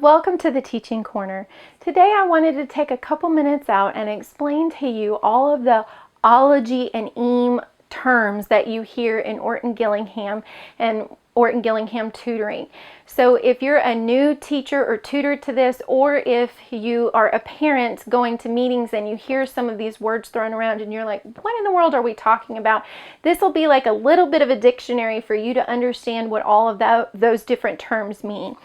Welcome to the Teaching Corner. Today I wanted to take a couple minutes out and explain to you all of the ology and eme terms that you hear in Orton-Gillingham and Orton-Gillingham tutoring. So if you're a new teacher or tutor to this, or if you are a parent going to meetings and you hear some of these words thrown around and you're like, what in the world are we talking about? This will be like a little bit of a dictionary for you to understand what all of those different terms mean.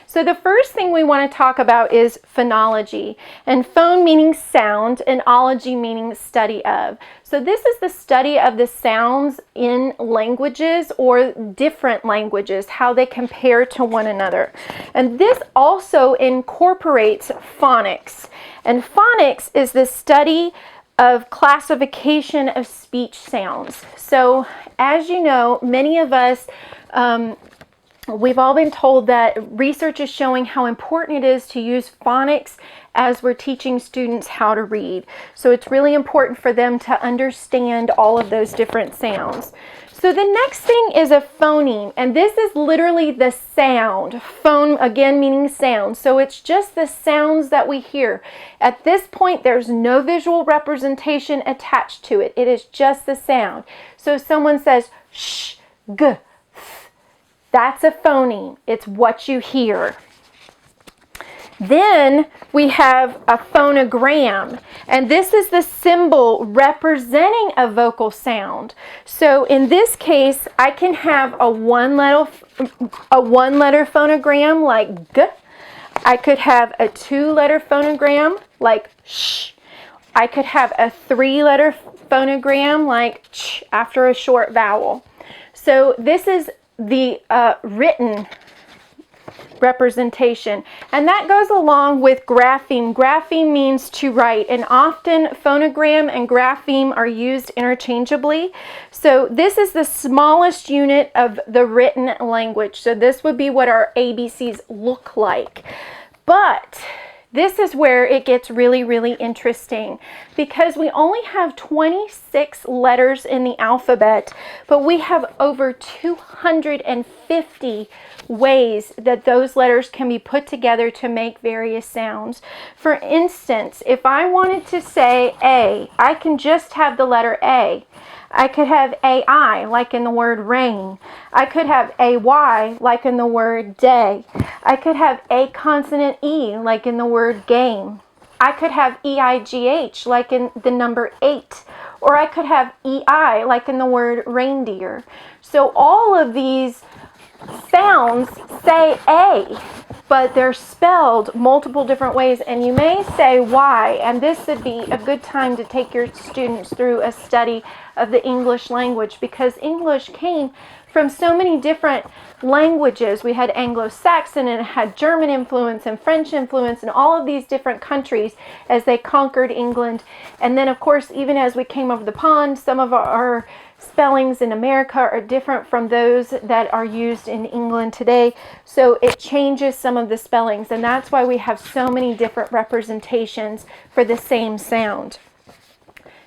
So the first thing we want to talk about is phonology, and phone meaning sound and ology meaning study of. So this is the study of the sounds in languages or different languages, how they compare to one another. And this also incorporates phonics. And phonics is the study of classification of speech sounds. So as you know, many of us, we've all been told that research is showing how important it is to use phonics as we're teaching students how to read. So it's really important for them to understand all of those different sounds. So the next thing is a phoneme, and this is literally the sound. Phone, again, meaning sound. So it's just the sounds that we hear. At this point, there's no visual representation attached to it. It is just the sound. So if someone says sh, g, th, that's a phoneme. It's what you hear. Then we have a phonogram, and this is the symbol representing a vocal sound. So in this case, I can have a one-letter phonogram like g. I could have a two-letter phonogram like sh. I could have a three-letter phonogram like ch after a short vowel. So this is the written representation, and that goes along with grapheme. Grapheme means to write, and often phonogram and grapheme are used interchangeably. So this is the smallest unit of the written language. So this would be what our ABCs look like. But this is where it gets really interesting, because we only have 26 letters in the alphabet, but we have over 250 ways that those letters can be put together to make various sounds. For instance, if I wanted to say A, I can just have the letter A. I could have AI, like in the word rain. I could have AY, like in the word day. I could have a consonant E, like in the word game. I could have EIGH, like in the number 8. Or I could have EI, like in the word reindeer. So all of these sounds say A, but they're spelled multiple different ways, and you may say why, and this would be a good time to take your students through a study of the English language, because English came from so many different languages. We had Anglo-Saxon, and it had German influence and French influence and all of these different countries as they conquered England. And then of course, even as we came over the pond, some of our spellings in America are different from those that are used in England today. So it changes some of the spellings, and that's why we have so many different representations for the same sound.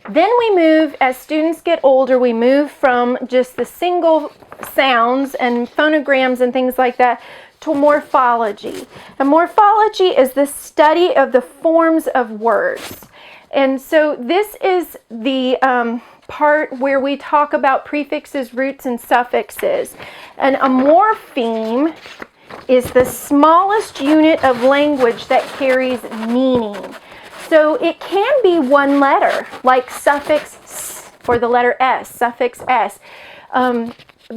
Then we move, as students get older, we move from just the single sounds and phonograms and things like that to morphology. And morphology is the study of the forms of words. And so this is the part where we talk about prefixes, roots, and suffixes. And a morpheme is the smallest unit of language that carries meaning. So it can be one letter, like suffix s for the letter S, suffix S,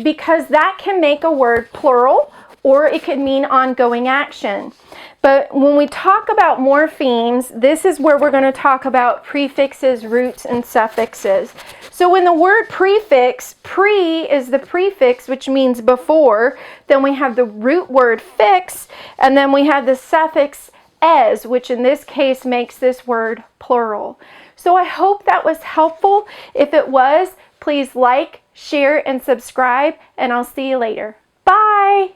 because that can make a word plural, or it could mean ongoing action. But when we talk about morphemes, this is where we're going to talk about prefixes, roots, and suffixes. So when the word prefix, pre is the prefix, which means before, then we have the root word fix, and then we have the suffix es, which in this case makes this word plural. So I hope that was helpful. If it was, please like, share, and subscribe, and I'll see you later. Bye!